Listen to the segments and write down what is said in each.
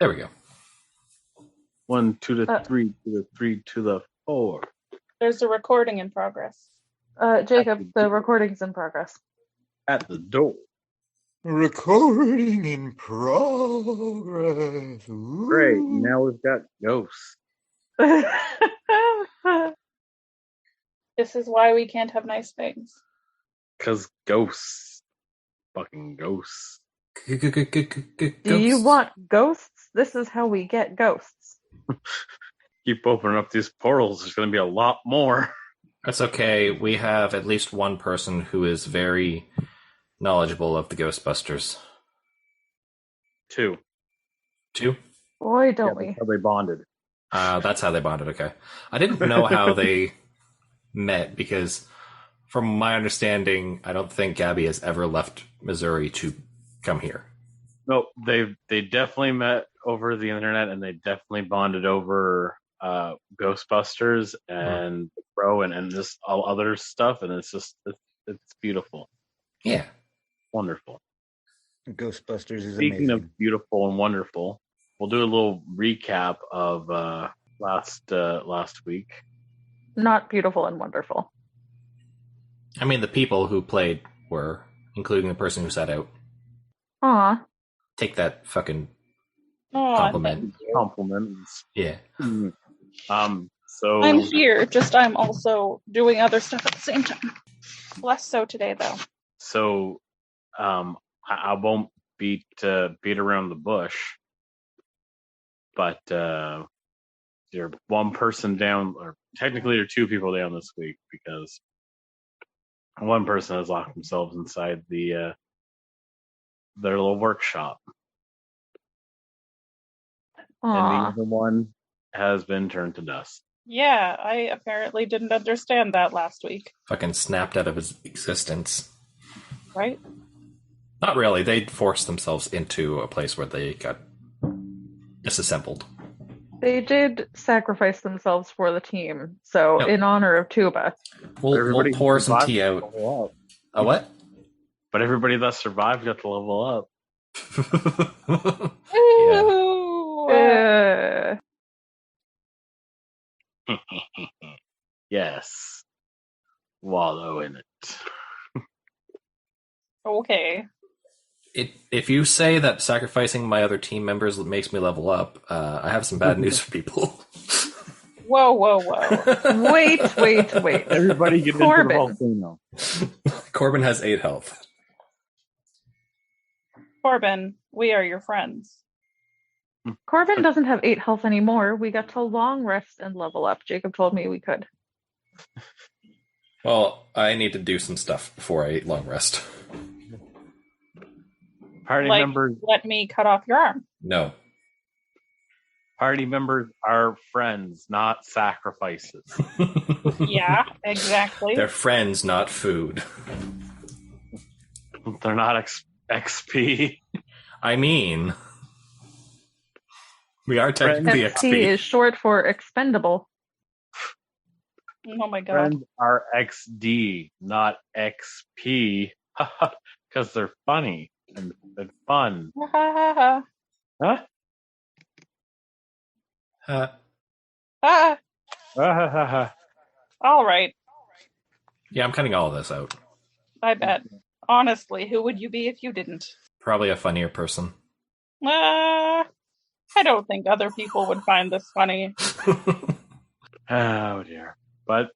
There we go. 1 to the 3 to the 3 to the 4. There's a recording in progress. Jacob, the recording's in progress. At the door. Recording in progress. Ooh. Great. Now we've got ghosts. This is why we can't have nice things. Because ghosts. Fucking ghosts. Do you want ghosts? This is how we get ghosts. Keep opening up these portals. There's going to be a lot more. That's okay. We have at least one person who is very knowledgeable of the Ghostbusters. 2. 2? Boy, don't we. That's how they bonded. That's how they bonded, okay. I didn't know how they met because, from my understanding, I don't think Gabby has ever left Missouri to come here. No, they definitely met over the internet, and they definitely bonded over Ghostbusters and Pro and just all other stuff, and it's beautiful. Yeah. Wonderful. Ghostbusters is Speaking amazing. of beautiful and wonderful, we'll do a little recap of last week. Not beautiful and wonderful. I mean, the people who played were, including the person who sat out. Aw. Take that fucking Oh, compliment. Compliments. Yeah. So I'm here, just I'm also doing other stuff at the same time. Less so today, though. So, I won't beat around the bush, but you're one person down, or technically you're 2 people down this week because one person has locked themselves inside their little workshop, and the other one has been turned to dust. Yeah, I apparently didn't understand that last week. Fucking snapped out of his existence. Right? Not really. They forced themselves into a place where they got disassembled. They did sacrifice themselves for the team, so Yep. in honor of Tuba. We'll pour some survived tea got to out. level up. A what? But everybody that survived got to level up. Yeah. Ooh. Yes. Wallow in it. Okay. If you say that sacrificing my other team members makes me level up, I have some bad news for people. Whoa, whoa, whoa. Wait. Everybody get into Corbyn. the volcano. Corbyn has 8 health. Corbyn, we are your friends. Corbyn doesn't have 8 health anymore. We got to long rest and level up. Jacob told me we could. Well, I need to do some stuff before I long rest. Party Like, members. let me cut off your arm. No. Party members are friends, not sacrifices. Yeah, exactly. They're friends, not food. They're not XP. I mean, we are technically XP XP. is short for expendable. Oh my god. Friends are XD, not XP. Because they're funny and fun. Ha ha ha. Huh? Ah, Ah, all right. Yeah, I'm cutting all of this out. I bet. Honestly, who would you be if you didn't? Probably a funnier person. I don't think other people would find this funny. oh dear. But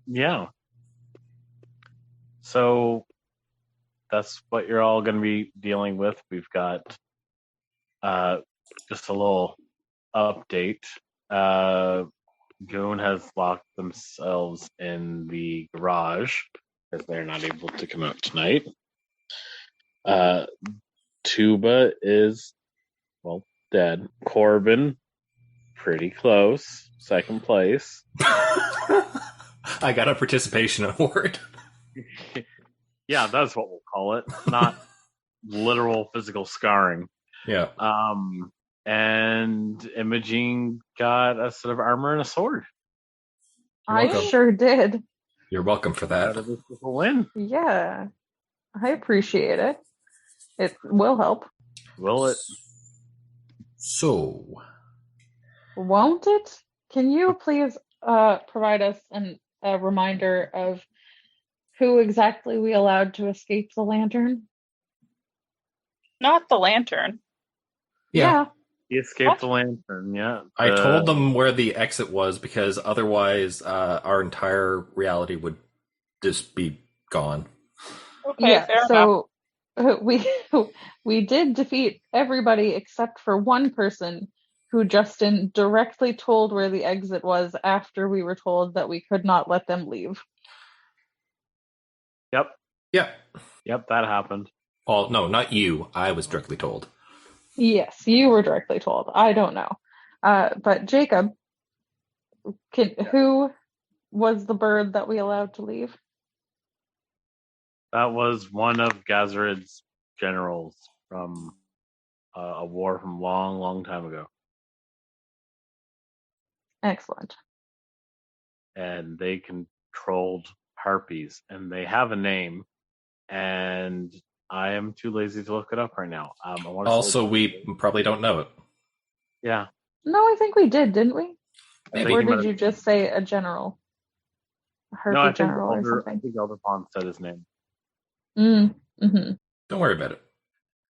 yeah. So that's what you're all going to be dealing with. We've got just a little update. Goon has locked themselves in the garage because they're not able to come out tonight. Tuba is, well, dead. Corbyn, pretty close. Second place. I got a participation award. Yeah, that's what we'll call it. Not literal physical scarring. Yeah. And Imogene got a set of armor and a sword. I welcome. sure did. You're welcome for Out that. of this little win. Yeah. I appreciate it. It will help. Will it? So, Won't it? Can you please provide us a reminder of who exactly we allowed to escape the lantern? Not the lantern. yeah. He escaped What? the lantern, yeah. I told them where the exit was because otherwise our entire reality would just be gone. Okay, Yeah, fair enough. so we did defeat everybody except for one person who Justin directly told where the exit was after we were told that we could not let them leave. Yep, Yeah. that happened. Well, no, not you. I was directly told. Yes, you were directly told. I don't know. But Jacob, who was the bird that we allowed to leave? That was one of Gazarid's generals from a war from long, long time ago. Excellent. And they controlled harpies, and they have a name, and I am too lazy to look it up right now. I wanna say Also, we probably don't know it. yeah. No, I think we did, didn't we? I think Or he might did you have- just say a general? A No, harpy I think general or I something? think Elder Pond said his name. Mm-hmm. Don't worry about it.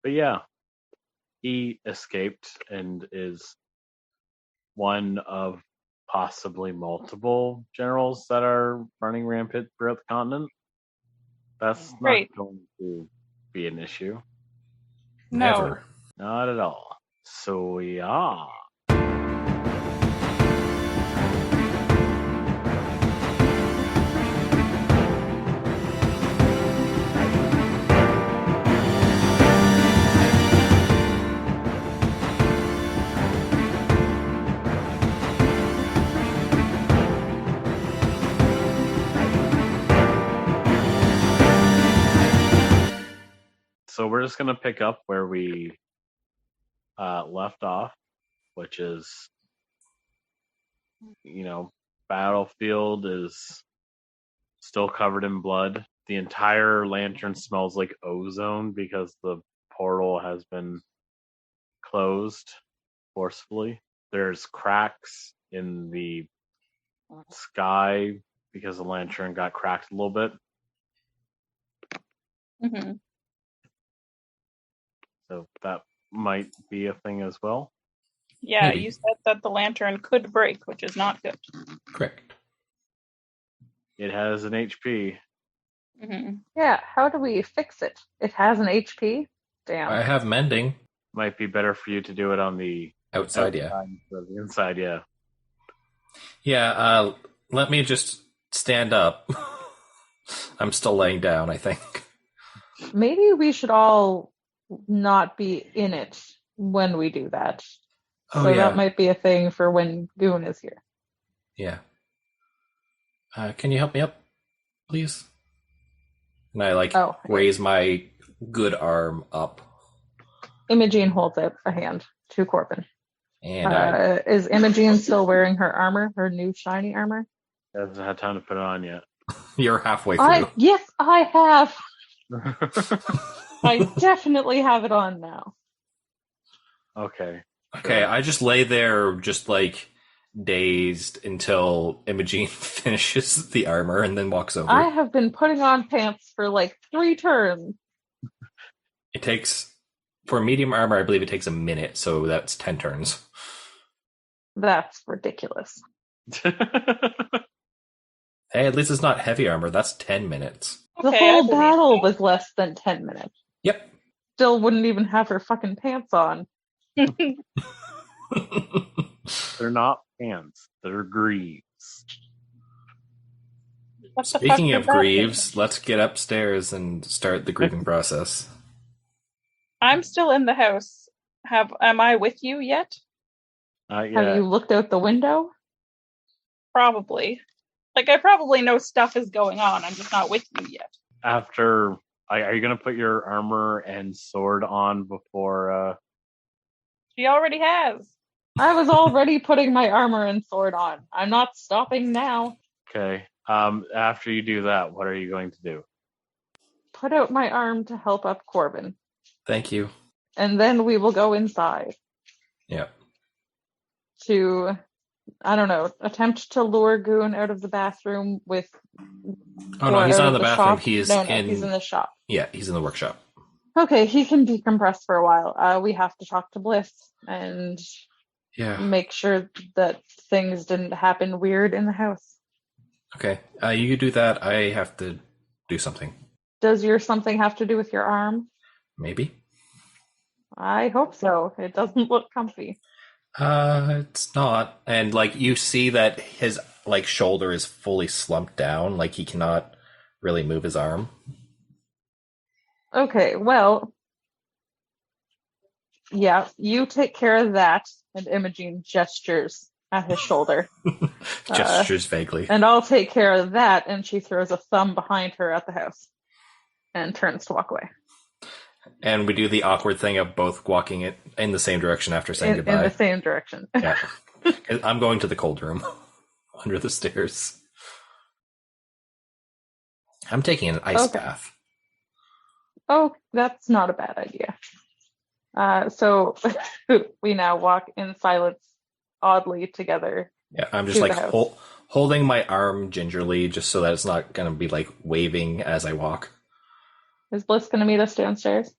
But yeah, he escaped and is one of possibly multiple generals that are running rampant throughout the continent. That's not Great. going to be an issue. No. Never. Not at all. So yeah. So we're just gonna pick up where we left off, which is, battlefield is still covered in blood. The entire lantern smells like ozone because the portal has been closed forcefully. There's cracks in the sky because the lantern got cracked a little bit. hmm So that might be a thing as well. Yeah, Maybe. you said that the lantern could break, which is not good. Correct. It has an HP. hmm Yeah, how do we fix it? It has an HP? Damn. I have mending Might be better for you to do it on the outside, yeah. outside instead of the inside, yeah. Yeah, let me just stand up. I'm still laying down, I think. Maybe we should all not be in it when we do that. Oh, So yeah. that might be a thing for when Goon is here. Yeah. Can you help me up, please? And I raise my good arm up. Imogene holds out a hand to Corbyn. And Is Imogene still wearing her armor, her new shiny armor? Hasn't had time to put it on yet. you're halfway through. Yes, I have. I definitely have it on now. Okay. Okay, I just lay there just dazed until Imogene finishes the armor and then walks over. I have been putting on pants for 3 turns. It takes, for medium armor, I believe it takes a minute, so that's 10 turns. That's ridiculous. Hey, at least it's not heavy armor. That's 10 minutes. The Okay, I whole believe battle you. was less than 10 minutes. Yep. Still wouldn't even have her fucking pants on. They're not pants. They're greaves. What the fuck Speaking does of that mean? grieves, let's get upstairs and start the grieving process. I'm still in the house. Am I with you yet? Yeah. Have you looked out the window? Probably. I probably know stuff is going on. I'm just not with you yet. After, are you going to put your armor and sword on before? She already has. I was already putting my armor and sword on. I'm not stopping now. Okay. After you do that, what are you going to do? Put out my arm to help up Corbyn. Thank you. And then we will go inside. Yeah. to, I don't know, attempt to lure Goon out of the bathroom with. Oh, no, or he's out not in of the the bathroom. shop. He is No, in... he's in the shop. Yeah, he's in the workshop. Okay, he can decompress for a while. We have to talk to Bliss and Yeah. make sure that things didn't happen weird in the house. Okay. You do that. I have to do something. Does your something have to do with your arm? Maybe. I hope so. It doesn't look comfy. It's not. And, like, you see that his, like, shoulder is fully slumped down. Like, he cannot really move his arm. Okay, well, yeah, you take care of that. And Imogene gestures at his shoulder. Gestures vaguely. And I'll take care of that. And she throws a thumb behind her at the house and turns to walk away. And we do the awkward thing of both walking it in the same direction after saying goodbye. In the same direction. Yeah. I'm going to the cold room under the stairs. I'm taking an ice bath. Oh, that's not a bad idea. So we now walk in silence, oddly together. Yeah, I'm just like holding my arm gingerly just so that it's not going to be like waving as I walk. Is Bliss going to meet us downstairs?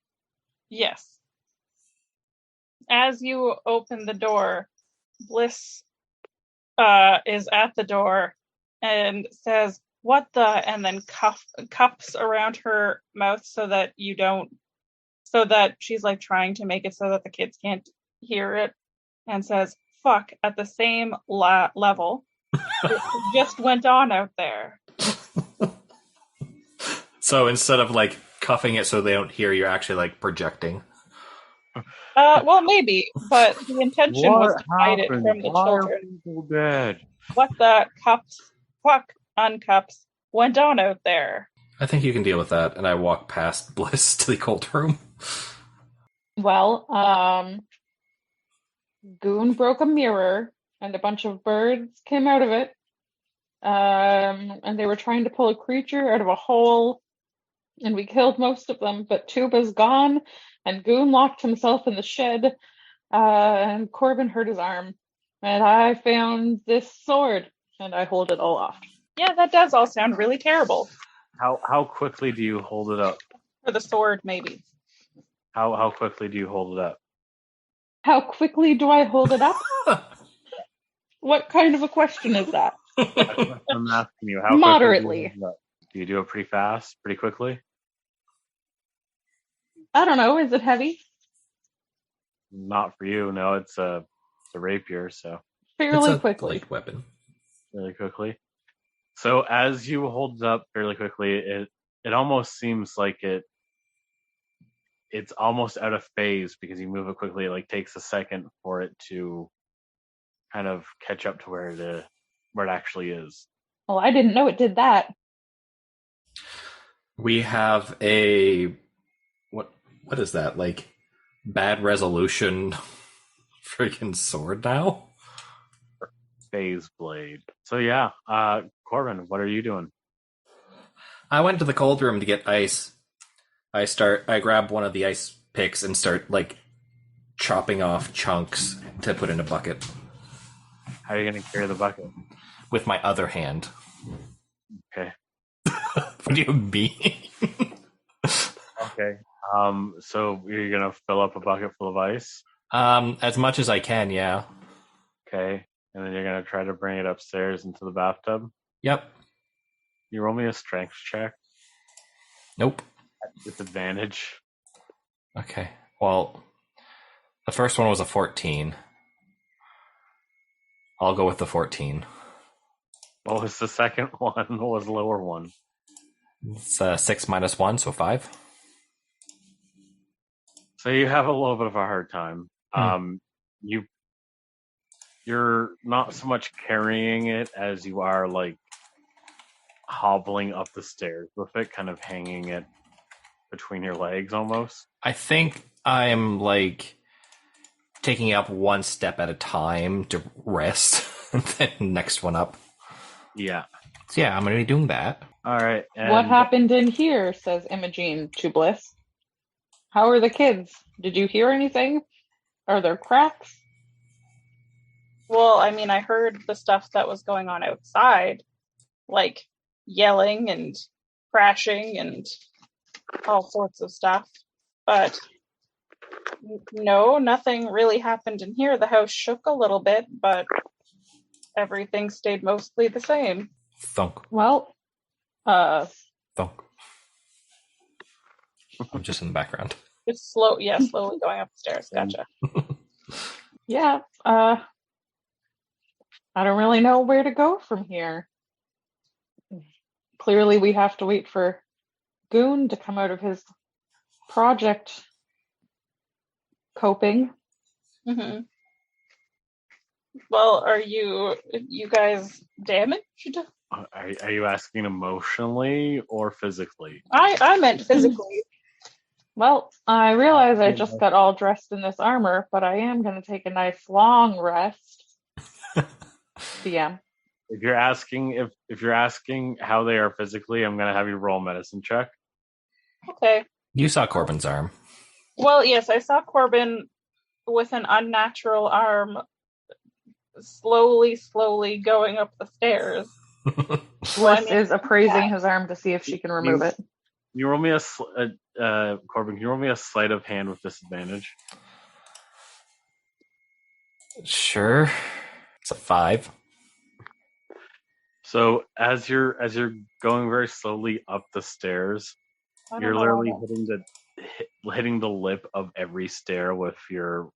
Yes. As you open the door, Bliss is at the door and says, "What the?" and then cups around her mouth so that she's like trying to make it so that the kids can't hear it, and says, "Fuck," at the same level. It just went on out there. So instead of like cuffing it so they don't hear, you're actually like projecting. Well, maybe, but the intention was to hide it from the Why children. are people dead? What the fuck uncups went on out there? I think you can deal with that. And I walk past Bliss to the cold room. Well, Goon broke a mirror and a bunch of birds came out of it. And they were trying to pull a creature out of a hole, and we killed most of them, but Tuba's gone, and Goon locked himself in the shed, and Corbyn hurt his arm, and I found this sword, and I hold it aloft. Yeah, that does all sound really terrible. How quickly do you hold it up? For the sword, maybe. How quickly do you hold it up? How quickly do I hold it up? What kind of a question is that? That's what I'm asking you. How Moderately. quickly do you hold it up? Do you do it pretty fast, pretty quickly? I don't know. Is it heavy? Not for you. No, it's a rapier, so Fairly It's a quickly. light weapon. really quickly. So as you hold it up fairly quickly, it almost seems like it's almost out of phase because you move it quickly. It like takes a second for it to kind of catch up to where it actually is. Well, I didn't know it did that. We have a what is that? Like bad resolution freaking sword now? Phase blade. So yeah, Corbyn, what are you doing? I went to the cold room to get ice. I grab one of the ice picks and start like chopping off chunks to put in a bucket How are you going to carry the bucket? with my other hand. Okay. What do you mean? Okay. So you're going to fill up a bucket full of ice? As much as I can, yeah. Okay. And then you're going to try to bring it upstairs into the bathtub? Yep. You roll me a strength check Nope. at disadvantage. Okay. Well, the first one was a 14. I'll go with the 14. What was the second one? What was the lower one? It's 6 minus 1, so 5. So you have a little bit of a hard time. You're not so much carrying it as you are like hobbling up the stairs with it, kind of hanging it between your legs almost. I think I'm like taking up one step at a time to rest, and then next one up. Yeah. So yeah, I'm going to be doing that. All right. And What happened in here, says Imogene to Bliss. How are the kids? Did you hear anything? Are there cracks? Well, I mean, I heard the stuff that was going on outside, like yelling and crashing and all sorts of stuff. But no, nothing really happened in here. The house shook a little bit, but everything stayed mostly the same. Thunk. Well, Thunk. I'm just in the background. It's slowly going up the stairs. Gotcha. yeah, I don't really know where to go from here. Clearly, we have to wait for Goon to come out of his project coping. Mm-hmm. Well, are you guys damaged? Are you asking emotionally or physically? I meant physically. Well, I realize I just got all dressed in this armor, but I am going to take a nice long rest. DM. If you're asking how they are physically, I'm gonna have you roll a medicine check. Okay. You saw Corbyn's arm. Well, yes, I saw Corbyn with an unnatural arm slowly going up the stairs. Bliss is appraising his arm to see if she can remove it. You roll me Corbyn, can you roll me a sleight of hand with disadvantage? Sure. It's a 5. So as you're going very slowly up the stairs, you're literally hitting the lip of every stair with your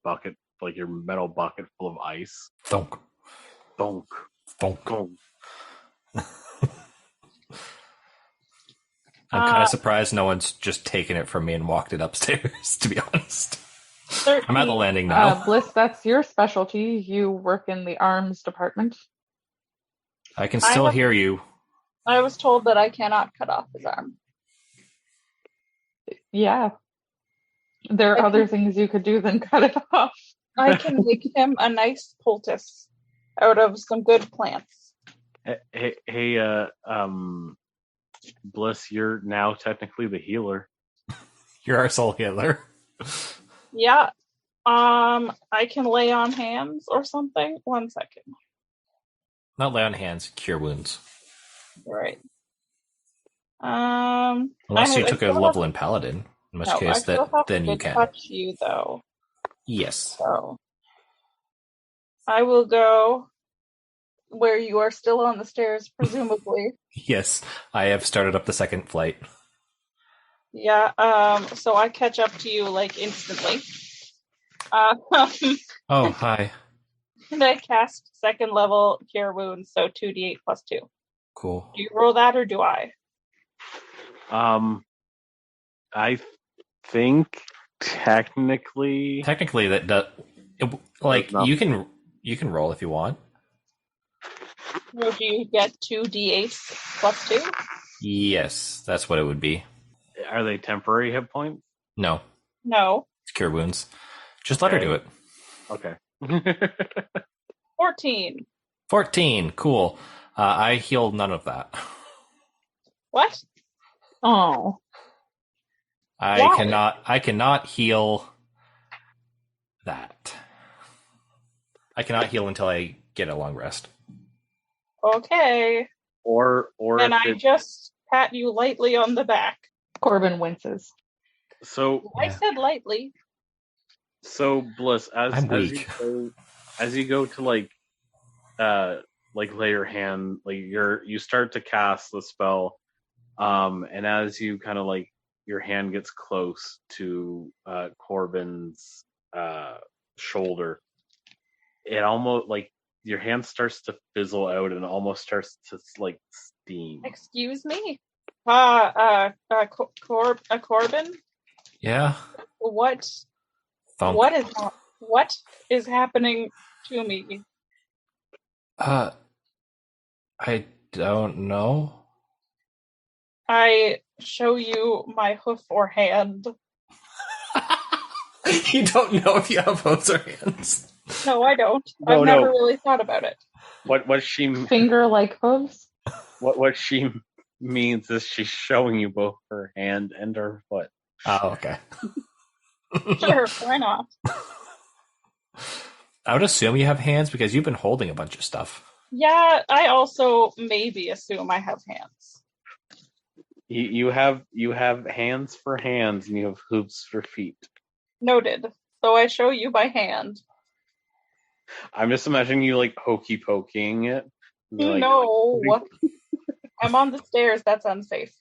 bucket, like your metal bucket full of ice. Thunk. Bonk. Thunk. Bonk. I'm kind of surprised no one's just taken it from me and walked it upstairs, to be honest. 13. I'm at the landing now. Bliss, that's your specialty. You work in the arms department. I can still hear you. I was told that I cannot cut off his arm. Yeah. There are other things you could do than cut it off. I can make him a nice poultice out of some good plants. Hey, Bliss, you're now technically the healer. You're our soul healer. Yeah. I can lay on hands or something. 1 second. Not lay on hands, cure wounds. Right. Unless you took a level in Paladin, in which case then you can. Touch you though. Yes. So I will go where you are still on the stairs, presumably. Yes, I have started up the second flight. Yeah. So I catch up to you like instantly. Oh, hi. And I cast 2nd level cure wounds, so 2d8 plus 2. Cool. Do you roll that or do I? I think technically that does. You can roll if you want. Or do you get 2d8 plus 2? Yes, that's what it would be. Are they temporary hit points? No, No. it's cure wounds. Just let her do it. Okay. 14. 14. Cool. I healed none of that. What? Oh. I cannot heal that. I cannot heal until I get a long rest. Okay. Or and I just pat you lightly on the back. Corbyn winces. So I said lightly. So Bliss, I'm weak. As you go to lay your hand, you start to cast the spell, and as you kind of your hand gets close to Corbyn's shoulder, it almost your hand starts to fizzle out and almost starts to steam. Excuse me? Corbyn? Yeah. What? Thunk. What is happening to me? I don't know. I show you my hoof or hand. You don't know if you have hooves or hands. No, I don't. I've never really thought about it. What she finger like hooves? What she means is she's showing you both her hand and her foot. Oh, okay. Sure, why not? I would assume you have hands because you've been holding a bunch of stuff. Yeah, I also maybe assume I have hands. You have hands for hands, and you have hooves for feet. Noted. So I show you by hand. I'm just imagining you like hokey poking it. Like, No. I'm on the stairs. That's unsafe.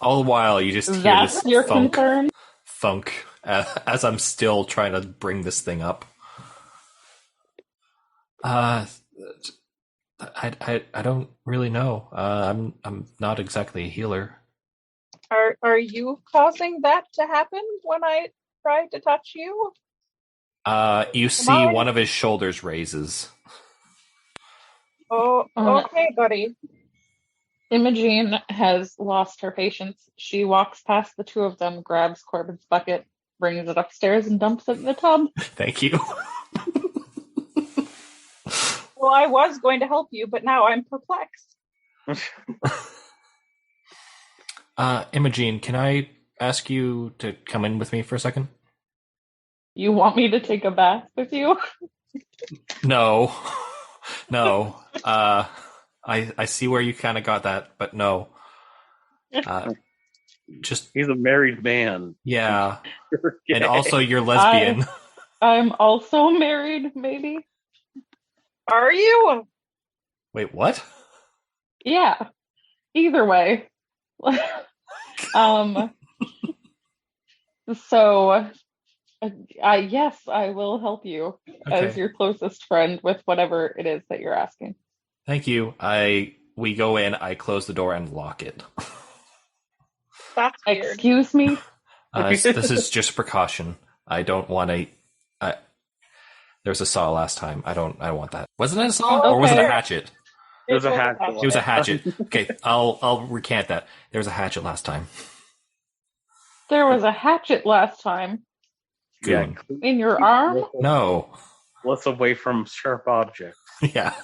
All the while, you just hear That's this your thunk, concern? thunk, as I'm still trying to bring this thing up. I don't really know. I'm not exactly a healer. Are you causing that to happen when I try to touch you? You see one of his shoulders raises. Oh, okay, buddy. Imogene has lost her patience. She walks past the two of them, grabs Corbyn's bucket, brings it upstairs, and dumps it in the tub. Thank you. Well, I was going to help you, but now I'm perplexed. Imogene, can I ask you to come in with me for a second? You want me to take a bath with you? No. No. I see where you kind of got that, but no. Just he's a married man. Yeah. And also you're lesbian. I'm also married, maybe. Are you? Wait, what? Yeah. Either way. So yes, I will help you as your closest friend with whatever it is that you're asking. Thank you. We go in, I close the door and lock it. That's weird. Excuse me? This is just precaution. I don't want to. There was a saw last time. I don't want that. Wasn't it a saw or was it a hatchet? It was a hatchet. It was a hatchet. Okay, I'll recant that. There was a hatchet last time. There was a hatchet last time. Yeah. In your arm? No. Let's away from sharp objects. Yeah.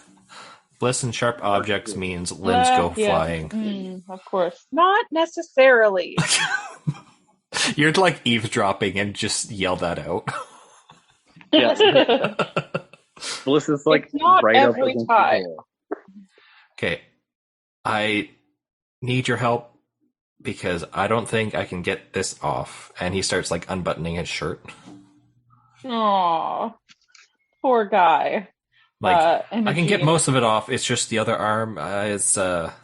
Bliss and sharp objects means limbs go flying. Of course. Not necessarily. You're like eavesdropping and just yell that out. Yeah. Bliss is like it's not right every up time. Okay. I need your help because I don't think I can get this off. And he starts like unbuttoning his shirt. Aw. Poor guy. Like, I can get most of it off. It's just the other arm is not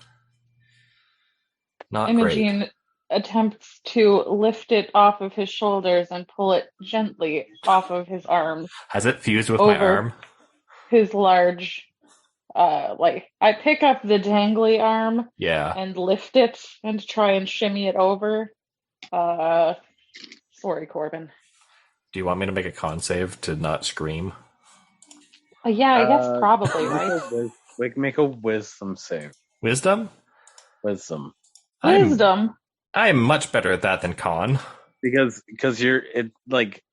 Imogene great. attempts to lift it off of his shoulders and pull it gently off of his arms. Has it fused with my arm? His large, I pick up the dangly arm and lift it and try and shimmy it over. Sorry, Corbyn. Do you want me to make a con save to not scream? Yeah, I guess probably, right? Make a wisdom save. Wisdom? Wisdom. I'm much better at that than con. Because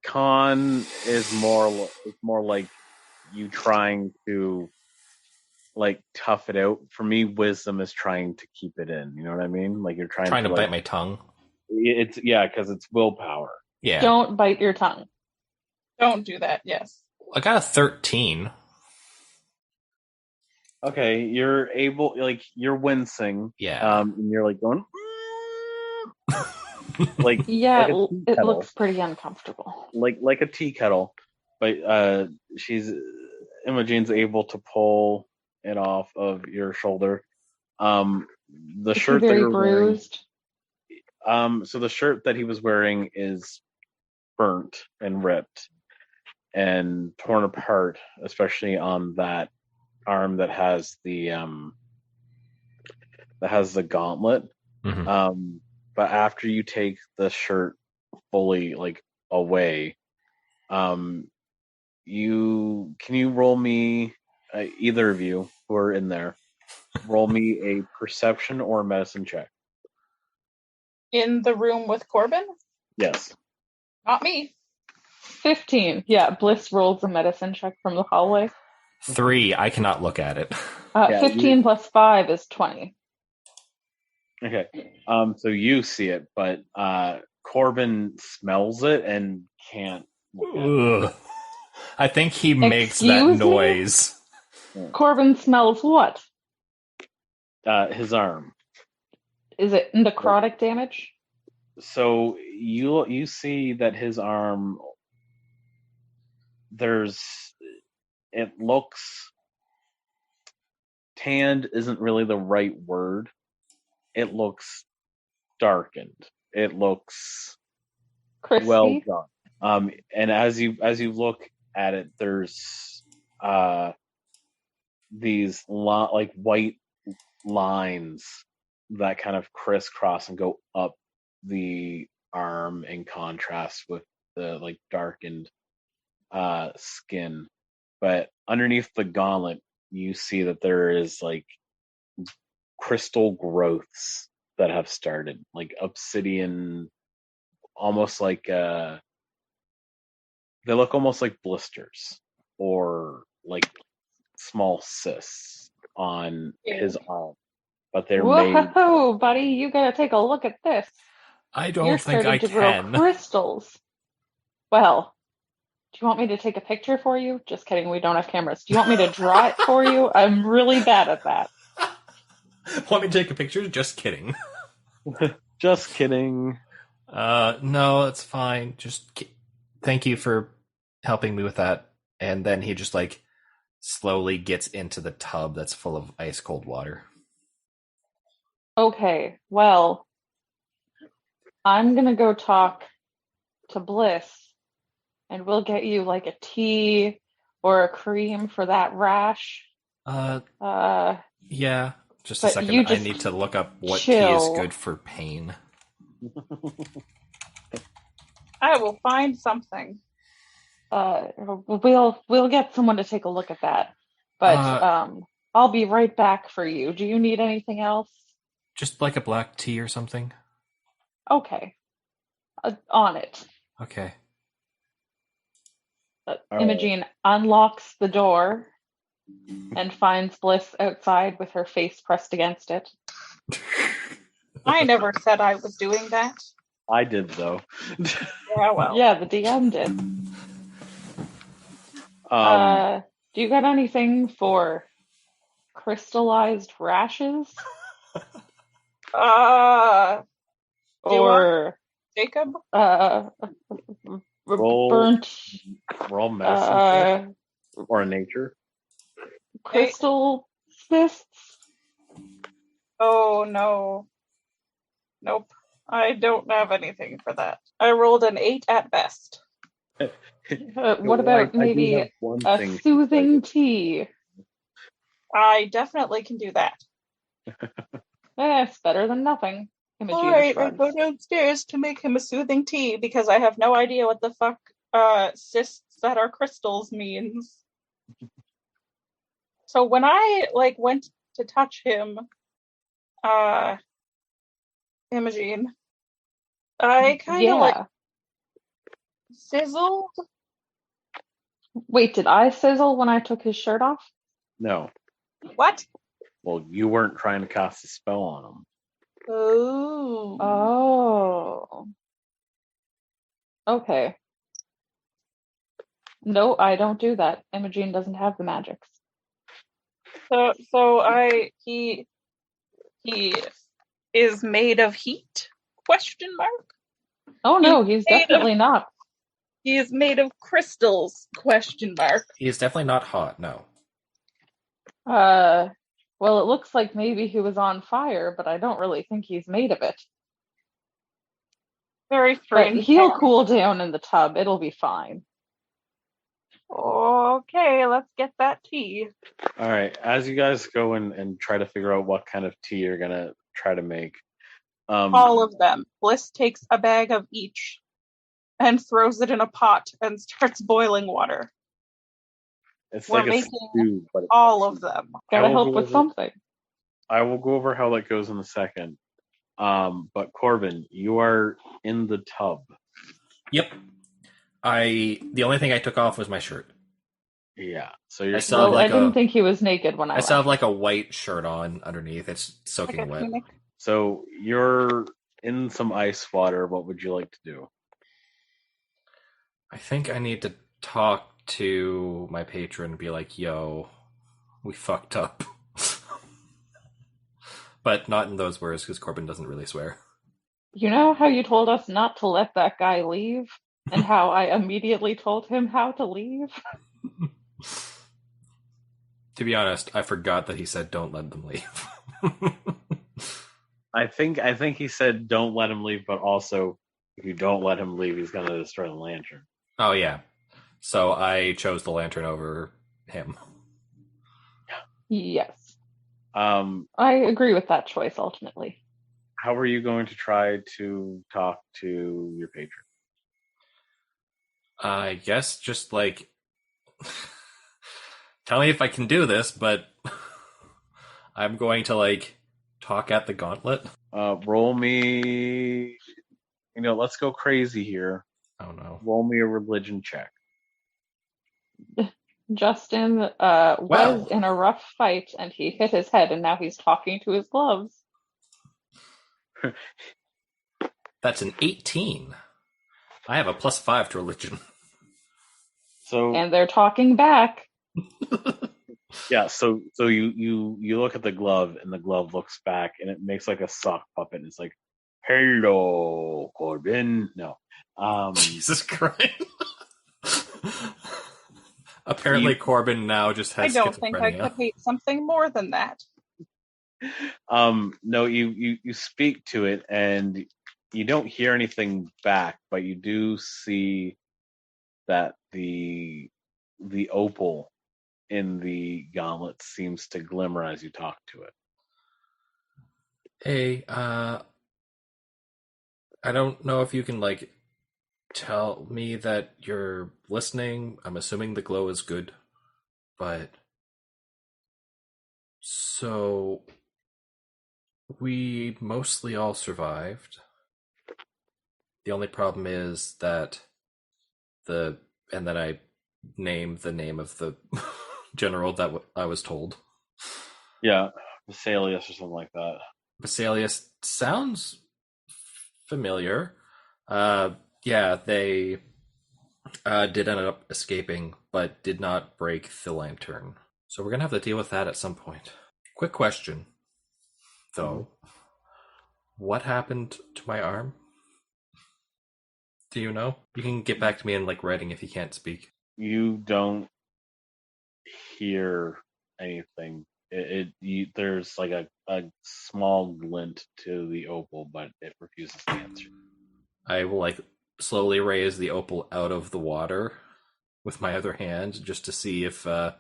con is more like you trying to like tough it out. For me, wisdom is trying to keep it in. You know what I mean? Like you're trying to bite my tongue. It's because it's willpower. Yeah. Don't bite your tongue. Don't do that. Yes. I got a 13. Okay, you're able, you're wincing. Yeah. And you're like going, like yeah, it looks pretty uncomfortable. Like a tea kettle, but Imogene's able to pull it off of your shoulder. The shirt that you're bruised. wearing. So the shirt that he was wearing is burnt and ripped and torn apart, especially on that arm that has the gauntlet. Mm-hmm. But after you take the shirt fully away, can you roll me, either of you who are in there, roll me a perception or a medicine check? In the room with Corbyn? Yes. Not me. 15. Yeah, Bliss rolls a medicine check from the hallway. 3. I cannot look at it. 15 plus 5 is 20. Okay. So you see it, but Corbyn smells it and can't look at. Ugh. I think he makes that Excuse me? noise. Corbyn smells what? His arm. Is it necrotic damage? So you see that his arm, it looks, tanned isn't really the right word. It looks darkened. It looks Crispy? well done. And as you look at it, there's these like white lines that kind of crisscross and go up the arm in contrast with the like darkened skin. But underneath the gauntlet, you see that there is like crystal growths that have started, like obsidian, almost like they look almost like blisters or like small cysts on his arm, but they're made. Whoa, buddy, you gotta take a look at this. I don't You're think starting I to grow can. crystals. Well, do you want me to take a picture for you? Just kidding, we don't have cameras. Do you want me to draw it for you? I'm really bad at that. Want me to take a picture? Just kidding. Just kidding. No, it's fine. Thank you for helping me with that. And then he just like slowly gets into the tub that's full of ice cold water. Okay, well, I'm gonna go talk to Bliss, and we'll get you like a tea or a cream for that rash. Yeah. Just a But second. you I just need to look up what tea chill. is good for pain. I will find something. We'll get someone to take a look at that. But I'll be right back for you. Do you need anything else? Just like a black tea or something. Okay. On it. Okay. Imogen unlocks the door and finds Bliss outside with her face pressed against it. I never said I was doing that. I did though. Yeah, well. Yeah, the DM did. Do you got anything for crystallized rashes? Or Jacob? Burnt roll medicine or nature. Crystal cysts? Oh no. Nope. I don't have anything for that. I rolled an 8 at best. What about maybe a soothing tea? I definitely can do that. It's better than nothing. All right, I go downstairs to make him a soothing tea because I have no idea what the fuck cysts that are crystals means. So when I went to touch him, Imogen, I kind of sizzled. Wait, did I sizzle when I took his shirt off? No. What? Well, you weren't trying to cast a spell on him. Oh. Okay. No, I don't do that. Imogen doesn't have the magics. He is made of heat? ? Oh no, he's definitely not. He is made of crystals? ? He is definitely not hot, no. Well, it looks like maybe he was on fire, but I don't really think he's made of it. Very strange. But he'll cool down in the tub. It'll be fine. Okay, let's get that tea. All right. As you guys go and try to figure out what kind of tea you're going to try to make. All of them. Bliss takes a bag of each and throws it in a pot and starts boiling water. It's We're like making a stew, but all of them. Gotta help with something. I will go over how that goes in a second. But Corbyn, you are in the tub. Yep. The only thing I took off was my shirt. Yeah. So you're I didn't think he was naked when I still have like a white shirt on underneath. It's soaking wet. So you're in some ice water. What would you like to do? I think I need to talk to my patron and be like, yo, we fucked up. But not in those words, because Corbyn doesn't really swear. You know how you told us not to let that guy leave? And how I immediately told him how to leave? To be honest, I forgot that he said don't let them leave. I think he said don't let him leave, but also if you don't let him leave, he's gonna destroy the lantern. Oh, yeah. So I chose the lantern over him. Yes. Um, I agree with that choice ultimately. how are you going to try to talk to your patron? I guess just like tell me if I can do this, but I'm going to like talk at the gauntlet. Roll me. Let's go crazy here. Oh no. Roll me a religion check. Justin Well. was in a rough fight and he hit his head and now he's talking to his gloves. That's an 18. I have a +5 to religion. So And they're talking back. yeah, so you look at the glove and the glove looks back and it makes like a sock puppet and it's like, "Hello, Corbyn." No. Jesus Christ. Apparently Corbyn now just I has don't think I schizophrenia. could hate something more than that. No, you speak to it and you don't hear anything back, but you do see that the opal in the gauntlet seems to glimmer as you talk to it. Hey, I don't know if you can like tell me that you're listening. I'm assuming the glow is good, but so we mostly all survived. The only problem is that and then I named the name of the general that I was told. Yeah, Vesalius or something like that. Vesalius sounds familiar. Yeah, they did end up escaping, but did not break the lantern. So we're gonna have to deal with that at some point. Quick question, though. What happened to my arm? Do you know? You can get back to me in like writing if you can't speak. You don't hear anything. There's like a small glint to the opal, but it refuses to answer. I will like slowly raise the opal out of the water with my other hand just to see if it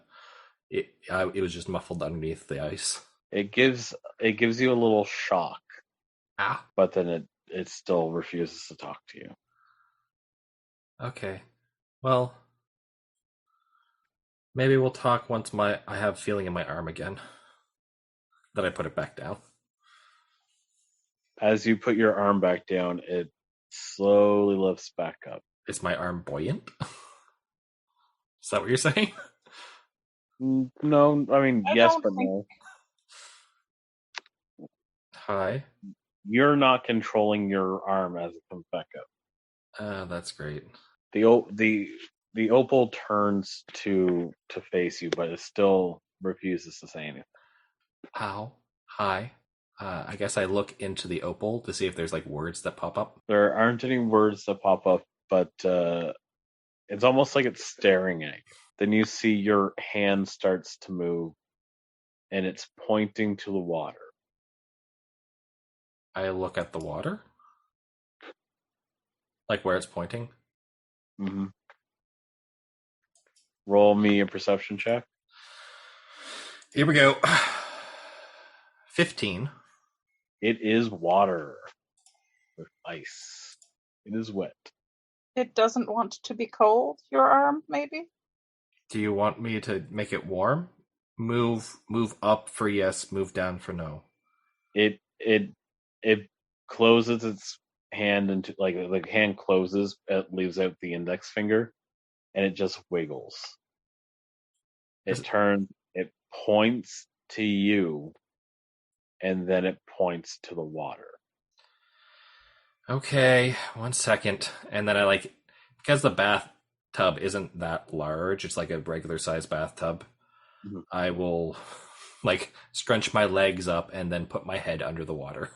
was just muffled underneath the ice. It gives you a little shock, but then it still refuses to talk to you. Okay. Well, maybe we'll talk once I have feeling in my arm again. Then I put it back down. As you put your arm back down, it slowly lifts back up. Is my arm buoyant? Is that what you're saying? No, I mean, I yes, don't but think- no. Hi. You're not controlling your arm as it comes back up. That's great. The opal turns to face you, but it still refuses to say anything. How? Hi. I guess I look into the opal to see if there's like words that pop up. There aren't any words that pop up, but it's almost like it's staring at you. Then you see your hand starts to move, and it's pointing to the water. I look at the water. Like where it's pointing. Mm-hmm. Roll me a perception check. Here we go. 15. It is water with ice. It is wet. It doesn't want to be cold, your arm, maybe? Do you want me to make it warm? Move up for yes, move down for no. It closes its hand into like the hand closes, it leaves out the index finger, and it just wiggles. It points to you, and then it points to the water. Okay, 1 second. And then I because the bath tub isn't that large. It's like a regular size bathtub. Mhm. I will like scrunch my legs up and then put my head under the water.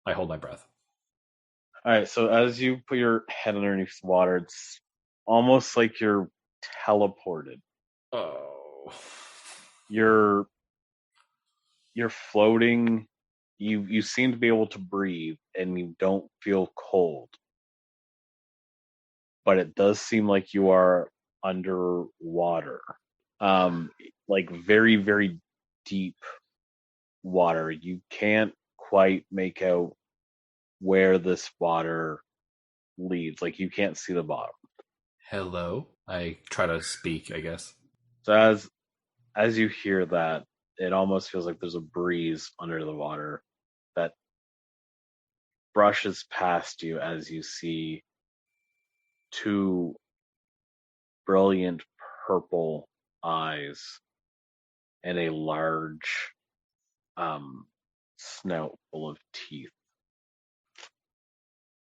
I hold my breath. All right, so as you put your head underneath the water, it's almost like you're teleported. Oh. You're floating. You seem to be able to breathe, and you don't feel cold. But it does seem like you are underwater, like very, very deep water. You can't quite make out where this water leads. Like you can't see the bottom. Hello. I try to speak, I guess. So as you hear that, it almost feels like there's a breeze under the water that brushes past you as you see two brilliant purple eyes and a large snout full of teeth,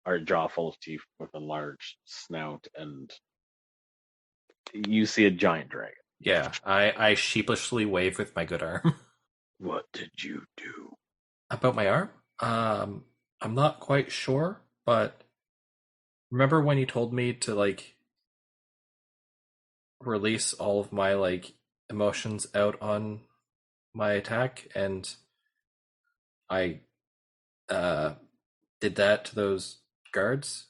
or jaw full of teeth with a large snout, and you see a giant dragon. Yeah, I sheepishly wave with my good arm. What did you do? About my arm? I'm not quite sure, but remember when you told me to like release all of my like emotions out on my attack, and I did that to those guards?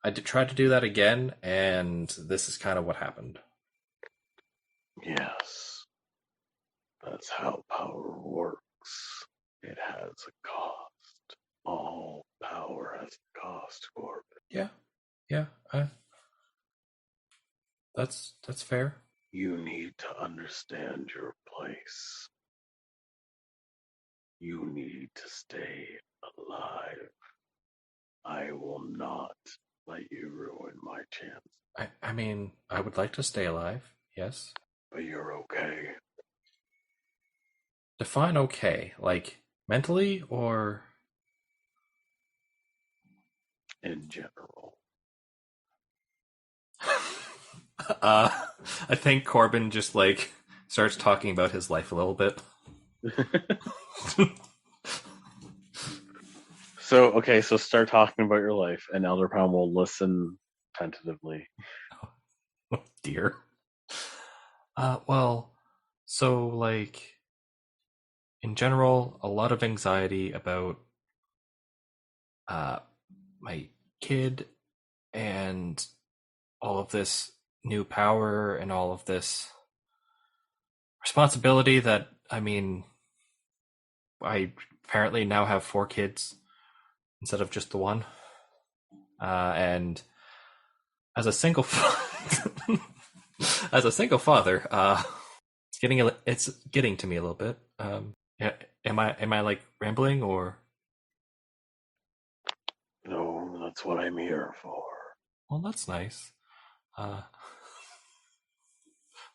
I did try to do that again, and this is kind of what happened. Yes, that's how power works. It has a cost. All power has a cost, Corbyn. Yeah, that's fair. You need to understand your place. You need to stay alive. I will not let you ruin my chance. I mean, I would like to stay alive. Yes. But you're okay. Define okay, like mentally or In general. I think Corbyn just like starts talking about his life a little bit. So start talking about your life, and Elder Pound will listen tentatively. Oh dear. Well, so like in general, a lot of anxiety about my kid and all of this new power and all of this responsibility that I mean I apparently now have 4 kids instead of just the one. And as a single as a single father, it's getting to me a little bit. Yeah, am I like rambling or? No, that's what I'm here for. Well, that's nice. I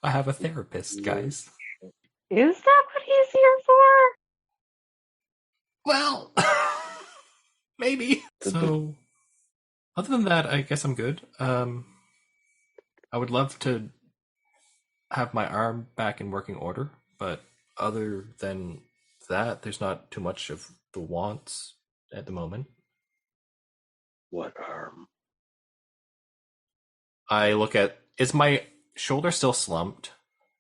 have a therapist, guys. Is that what he's here for? Well, maybe. So, other than that, I guess I'm good. I would love to have my arm back in working order, but other than that, there's not too much of the wants at the moment. What arm? I look at, is my shoulder still slumped?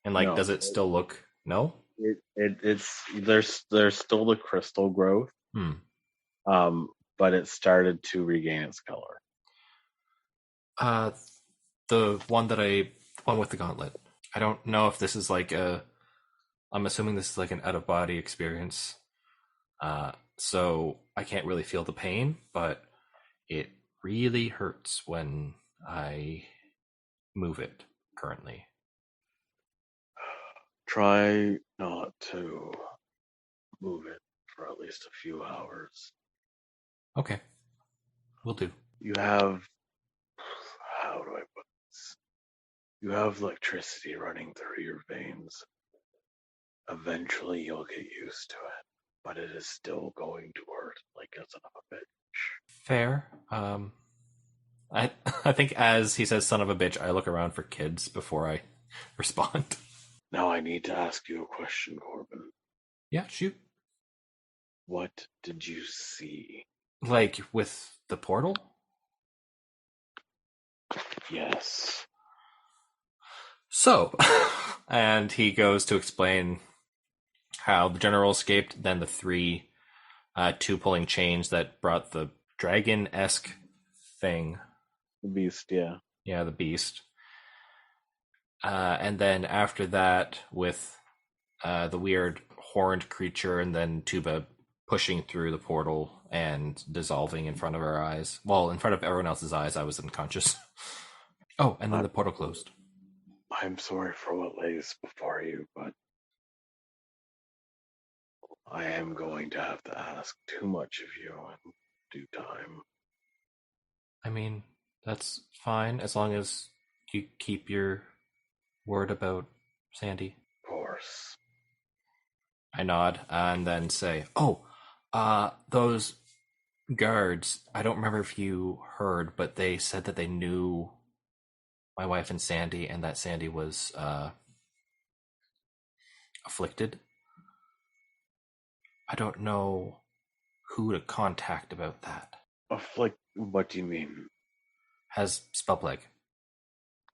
And like, No. does it still look, no? It's there's still the crystal growth. But it started to regain its color. The one with the gauntlet. I don't know if this is like I'm assuming this is like an out of body experience. So I can't really feel the pain, but it really hurts when I move it currently. Try not to move it for at least a few hours. Okay. Will do. You have, how do I put this? You have electricity running through your veins. Eventually you'll get used to it, but it is still going to hurt like a son of a bitch. Fair. I think as he says "son of a bitch," I look around for kids before I respond. Now I need to ask you a question, Corbyn. Yeah, shoot. What did you see? Like with the portal? Yes. So, and he goes to explain how the general escaped, then the two pulling chains that brought the dragon-esque thing. The beast, yeah. Yeah, the beast. And then after that, with the weird horned creature, and then Tuba pushing through the portal and dissolving in front of our eyes. Well, in front of everyone else's eyes, I was unconscious. Oh, and then the portal closed. I'm sorry for what lays before you, but I am going to have to ask too much of you in due time. I mean, that's fine as long as you keep your word about Sandy. Of course. I nod and then say, those guards, I don't remember if you heard, but they said that they knew my wife and Sandy, and that Sandy was afflicted. I don't know who to contact about that. What do you mean? Has spell plague.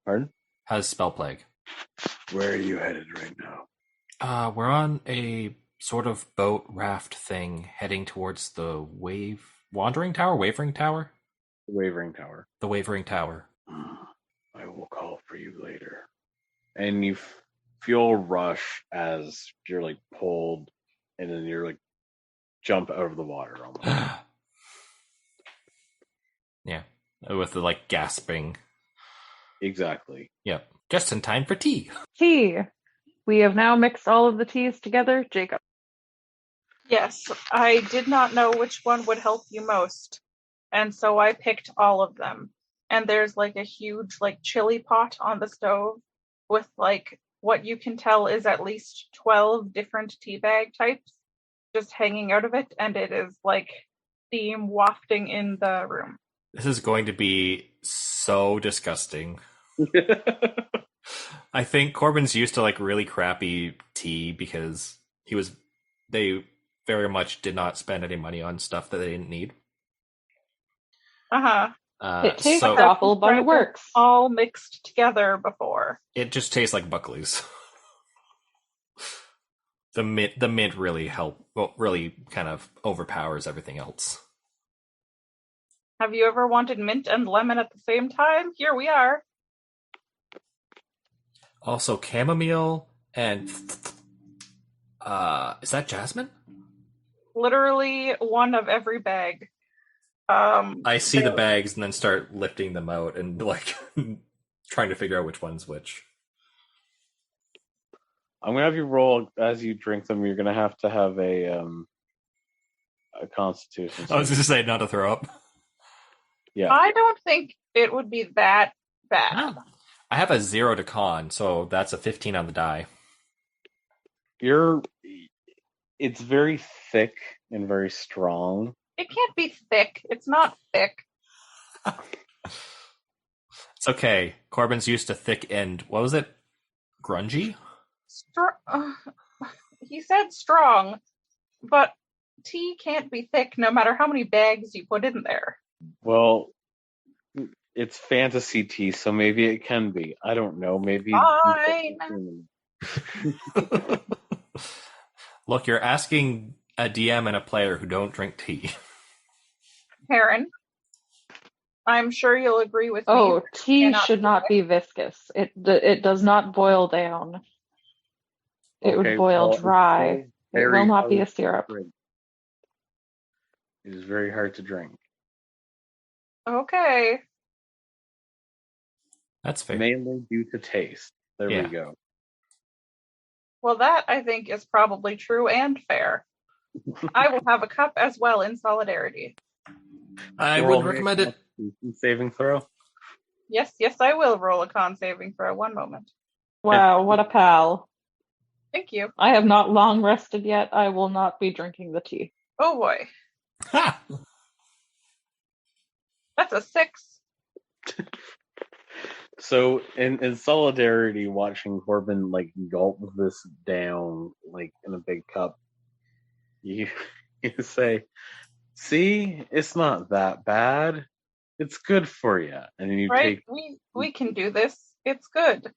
Pardon? Has spell plague. Where are you headed right now? We're on a sort of boat raft thing heading towards the wavering tower? The Wavering Tower. The wavering tower. I will call for you later. And you feel a rush as you're like pulled, and then you're like jump out of the water almost. Yeah, with the like gasping. Exactly. Yep, just in time for tea. Tea. We have now mixed all of the teas together. Jacob. Yes, I did not know which one would help you most, and so I picked all of them. And there's like a huge like chili pot on the stove with like what you can tell is at least 12 different tea bag types just hanging out of it, and it is like steam wafting in the room. This is going to be so disgusting. I think Corbyn's used to like really crappy tea because they very much did not spend any money on stuff that they didn't need. It tastes so awful, but it works. All mixed together before. It just tastes like Buckley's. The mint really really kind of overpowers everything else. Have you ever wanted mint and lemon at the same time? Here we are. Also chamomile and is that jasmine? Literally one of every bag. I see the bags and then start lifting them out and like trying to figure out which one's which. I'm gonna have you roll as you drink them. You're gonna have to have a Constitution. I was going to say not to throw up. Yeah. I don't think it would be that bad. I have a 0 to con, so that's a 15 on the die. It's very thick and very strong. It can't be thick. It's not thick. It's okay. Corbyn's used to thick and what was it? Grungy? He said strong, but tea can't be thick no matter how many bags you put in there. Well, it's fantasy tea, so maybe it can be. I don't know. Maybe. Fine. Look, you're asking a DM and a player who don't drink tea. Heron, I'm sure you'll agree with me. Oh, tea should not be viscous. It does not boil down. It would boil dry. It will not be a syrup. It is very hard to drink. Okay. That's fair. Mainly due to taste. There we go. Well, that, I think, is probably true and fair. I will have a cup as well in solidarity. I would recommend it. Saving throw? Yes, I will roll a con saving throw. One moment. Wow, what a pal. Thank you. I have not long rested yet. I will not be drinking the tea. Oh boy. Ha! That's a 6. So in solidarity, watching Corbyn like gulp this down like in a big cup, you you say, "See, it's not that bad. It's good for you." And then Right? We can do this. It's good.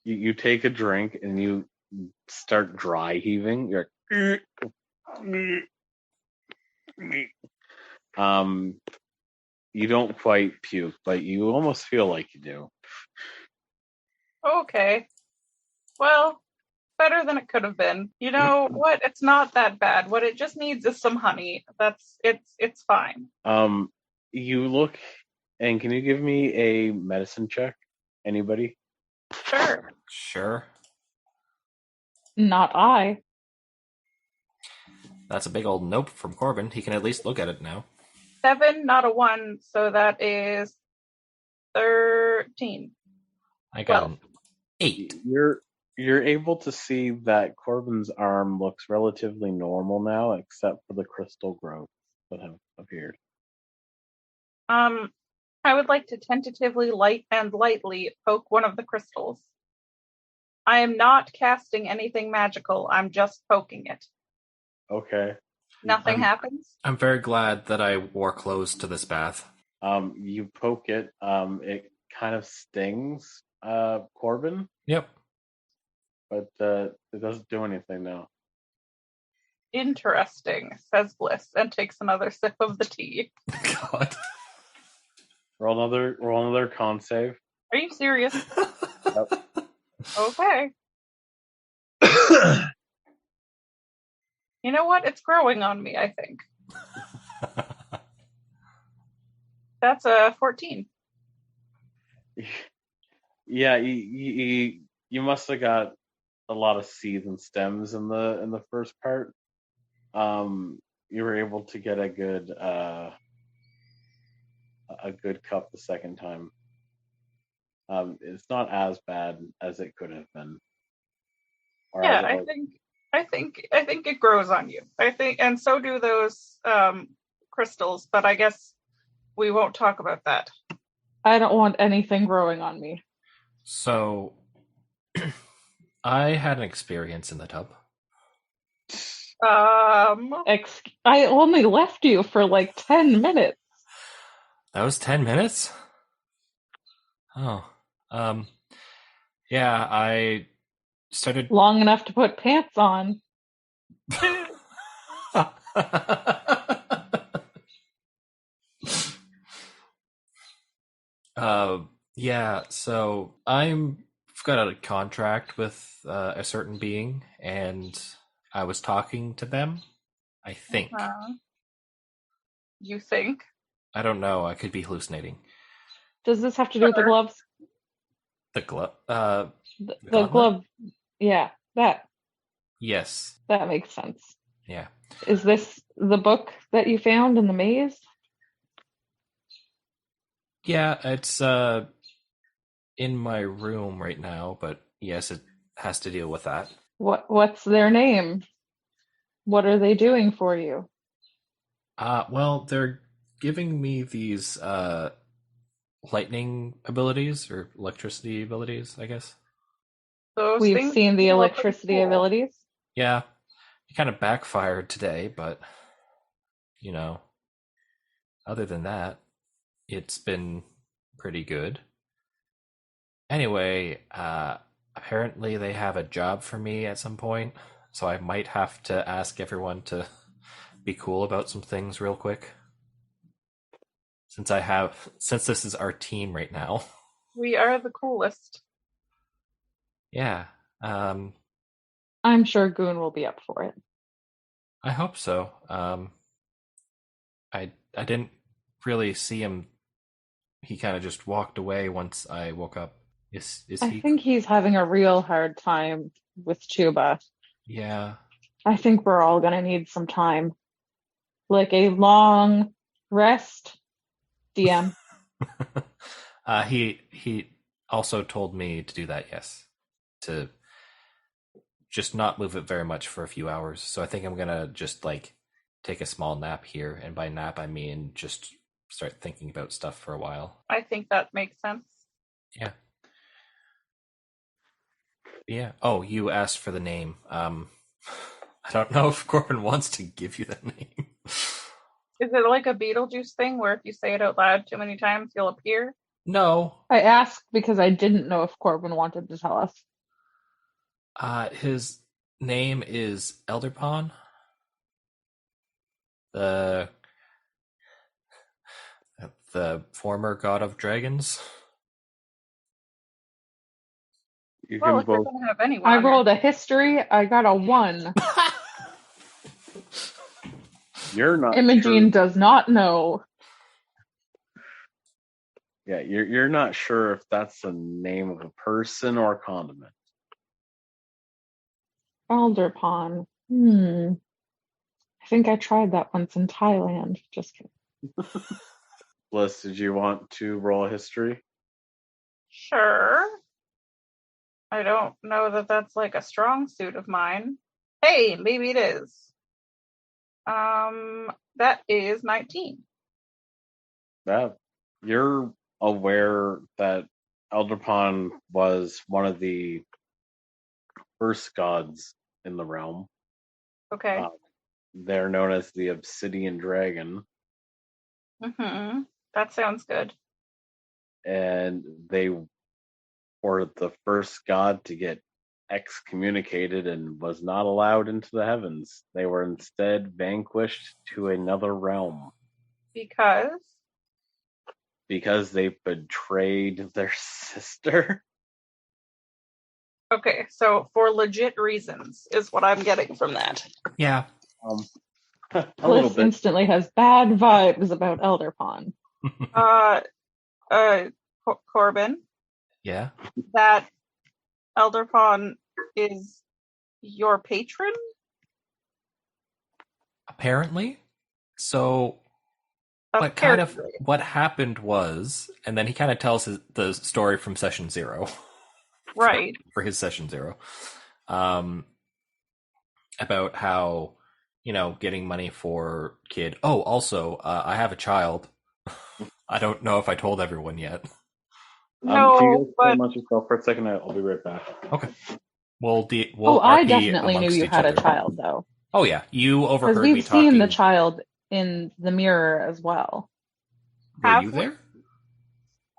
you take a drink and you start dry heaving. You're you don't quite puke, but you almost feel like you do. Okay. Well, better than it could have been. You know what? It's not that bad. What it just needs is some honey. It's fine. You look, and can you give me a medicine check? Anybody? Sure. Sure. Not I. That's a big old nope from Corbyn. He can at least look at it now. 7, not a 1, so that is 13. I got Well. an 8. You're able to see that Corbyn's arm looks relatively normal now, except for the crystal growths that have appeared. I would like to tentatively lightly poke one of the crystals. I am not casting anything magical. I'm just poking it. Okay. Nothing happens? I'm very glad that I wore clothes to this bath. You poke it. It kind of stings Corbyn, Yep. but it doesn't do anything now. Interesting, says Bliss, and takes another sip of the tea. God. Roll another con save. Are you serious? Yep. Okay. You know what? It's growing on me, I think. That's a 14. Yeah, you must have got a lot of seeds and stems in the first part. You were able to get a good cup the second time. It's not as bad as it could have been. Yeah, I think it grows on you. I think, and so do those crystals. But I guess we won't talk about that. I don't want anything growing on me. So, I had an experience in the tub. I only left you for like 10 minutes. That was 10 minutes? Oh. Yeah, I started... Long enough to put pants on. Yeah, so I've got a contract with a certain being, and I was talking to them, I think. You think? I don't know, I could be hallucinating. Does this have to do with the gloves? The glove? The glove. Yeah, that. Yes. That makes sense. Yeah. Is this the book that you found in the maze? Yeah, it's in my room right now, but yes, it has to deal with that. What's their name? What are they doing for you? Well, they're giving me these lightning abilities or electricity abilities, I guess. We've seen the electricity abilities. Yeah, it kind of backfired today, but you know, other than that, it's been pretty good. Anyway, apparently they have a job for me at some point, so I might have to ask everyone to be cool about some things real quick. Since this is our team right now. We are the coolest. Yeah. I'm sure Goon will be up for it. I hope so. I didn't really see him. He kind of just walked away once I woke up. Is he? I think he's having a real hard time with Chuba. Yeah. I think we're all gonna need some time. Like a long rest. DM. He also told me to do that, yes. To just not move it very much for a few hours. So I think I'm gonna just like take a small nap here, and by nap I mean just start thinking about stuff for a while. I think that makes sense. Yeah. Yeah. Oh, you asked for the name. I don't know if Corbyn wants to give you the name. Is it like a Beetlejuice thing where if you say it out loud too many times, you'll appear? No. I asked because I didn't know if Corbyn wanted to tell us. His name is Elderpawn. The former god of dragons. You Well, can if you're both. going to have anyone I on there- rolled a history. I got a 1. You're not. Imogene Sure. does not know. Yeah, you're not sure if that's the name of a person or a condiment. Alderpon. I think I tried that once in Thailand. Just kidding. Bliss, did you want to roll a history? Sure. I don't know that that's like a strong suit of mine. Hey, maybe it is. That is 19. That you're aware that Elderpon was one of the first gods in the realm. Okay. They're known as the Obsidian Dragon, That sounds good. and they were the first god to get excommunicated and was not allowed into the heavens. They were instead vanquished to another realm because they betrayed their sister. Okay, so for legit reasons is what I'm getting from that. Yeah. A little Bliss bit. instantly has bad vibes about Elderpon. Corbyn, Yeah. that Elderpon is your patron? Apparently. So, but kind of Apparently. what happened was, and then he kind of tells the story from session 0. Right. For his session 0. About how, getting money for kid. Oh, also, I have a child. I don't know if I told everyone yet. No, if you guys but stay amongst yourself for a second, I'll be right back. Okay. We'll I RP definitely knew amongst you each had other. a child, though. Oh yeah, you Because overheard me we've talking. seen the child in the mirror as well. Were have you we? there?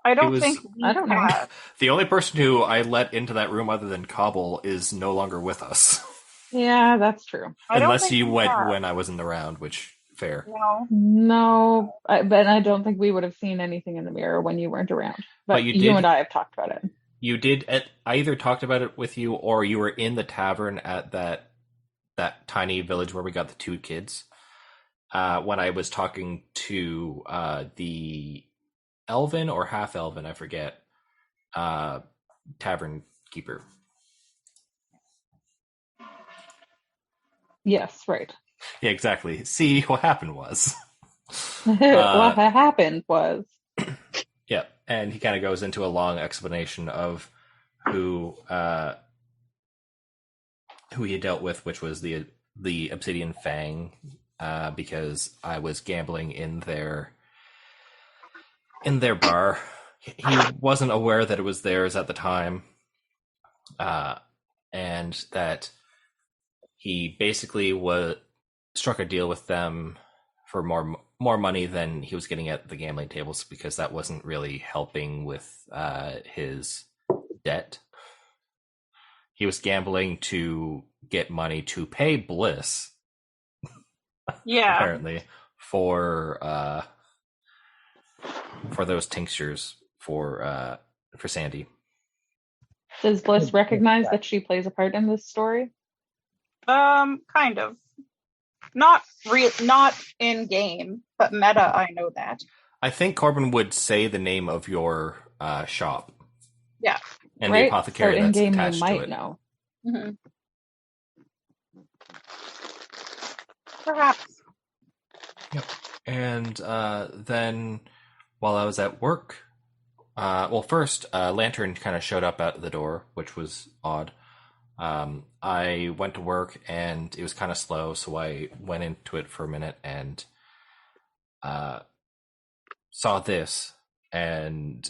I don't was- think we I don't know. have. The only person who I let into that room other than Cobble is no longer with us. Yeah, that's true. I don't Unless think you we went have. when I wasn't around, which fair. No. No, but I don't think we would have seen anything in the mirror when you weren't around. But you you did- and I have talked about it. You did. I either talked about it with you, or you were in the tavern at that tiny village where we got the 2 kids. When I was talking to the elven or half elven, I forget, tavern keeper. Yes, right. Yeah, exactly. See, what happened was. What happened was. Yeah, and he kind of goes into a long explanation of who he dealt with, which was the Obsidian Fang, because I was gambling in their bar. He wasn't aware that it was theirs at the time, and that he basically struck a deal with them for more money than he was getting at the gambling tables, because that wasn't really helping with his debt. He was gambling to get money to pay Bliss, Yeah. apparently, for those tinctures for Sandy. Does Bliss recognize that she plays a part in this story? Kind of. Not in game, but meta. I know that. I think Corbyn would say the name of your shop. Yeah. And right? the apothecary So in that's game you attached to might it. know. Mm-hmm. Perhaps. Yep. And then while I was at work, first, Lantern kind of showed up at the door, which was odd. I went to work and it was kind of slow, so I went into it for a minute and saw this, and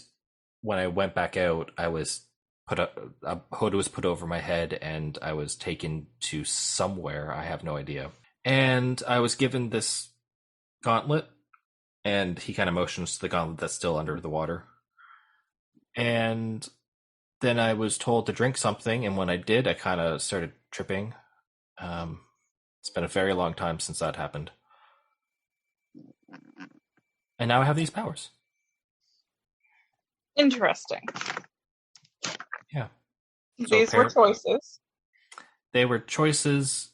when I went back out, I was a hood was put over my head, and I was taken to somewhere. I have no idea. And I was given this gauntlet, and he kind of motions to the gauntlet that's still under the water. And then I was told to drink something, and when I did, I kind of started tripping. It's been a very long time since that happened. And now I have these powers. Interesting. Yeah. These were choices. They were choices.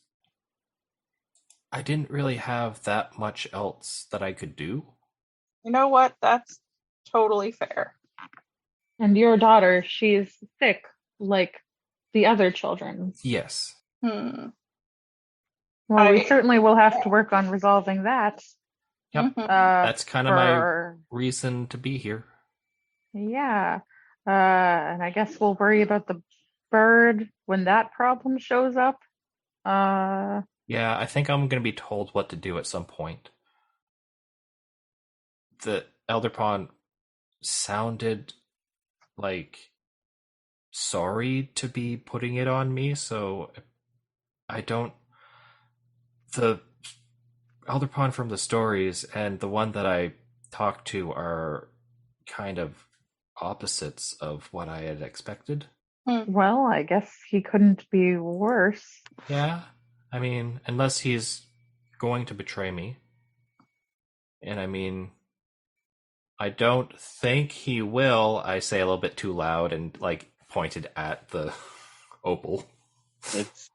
I didn't really have that much else that I could do. You know what? That's totally fair. And your daughter, she's sick like the other children. Yes. Well, we certainly will have to work on resolving that. Yep. That's kind of my reason to be here. Yeah. And I guess we'll worry about the bird when that problem shows up. Yeah, I think I'm going to be told what to do at some point. The Elder Pawn sounded like sorry to be putting it on me, so I don't... The Elder Pawn from the stories and the one that I talked to are kind of opposites of what I had expected. Well, I guess he couldn't be worse. Yeah, I mean, unless he's going to betray me. And I mean, I don't think he will. I say a little bit too loud and like pointed at the opal. It's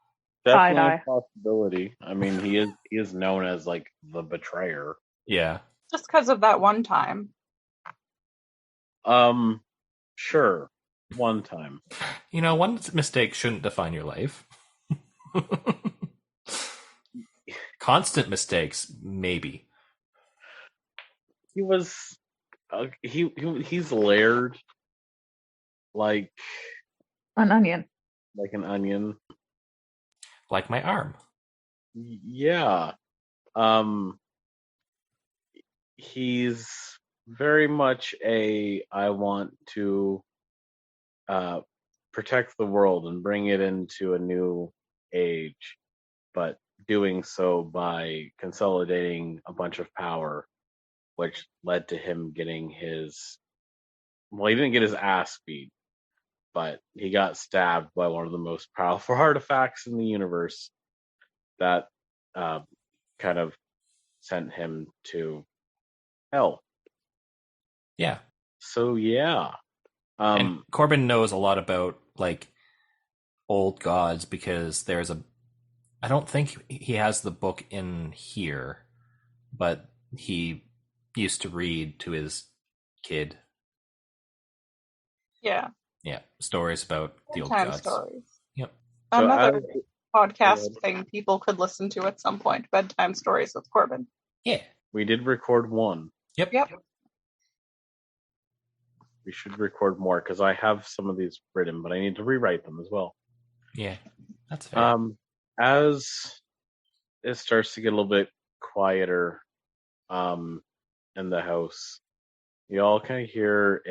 definitely a possibility. I mean, he is known as like the betrayer. Yeah. Just because of that one time. Sure. One time. You know, one mistake shouldn't define your life. Constant mistakes, maybe. He was he's layered like an onion. Like an onion. Like my arm. Yeah. He's very much I want to protect the world and bring it into a new age, but doing so by consolidating a bunch of power, which led to him getting he didn't get his ass beat, but he got stabbed by one of the most powerful artifacts in the universe that kind of sent him to hell. Yeah. So yeah. And Corbyn knows a lot about like old gods because I don't think he has the book in here, but he used to read to his kid. Yeah. Yeah, stories about the old Bedtime gods. Stories. Yep. Another podcast thing people could listen to at some point. Bedtime Stories with Corbyn. Yeah. We did record one. Yep. We should record more because I have some of these written, but I need to rewrite them as well. Yeah, that's fair. As it starts to get a little bit quieter in the house, you all kind of hear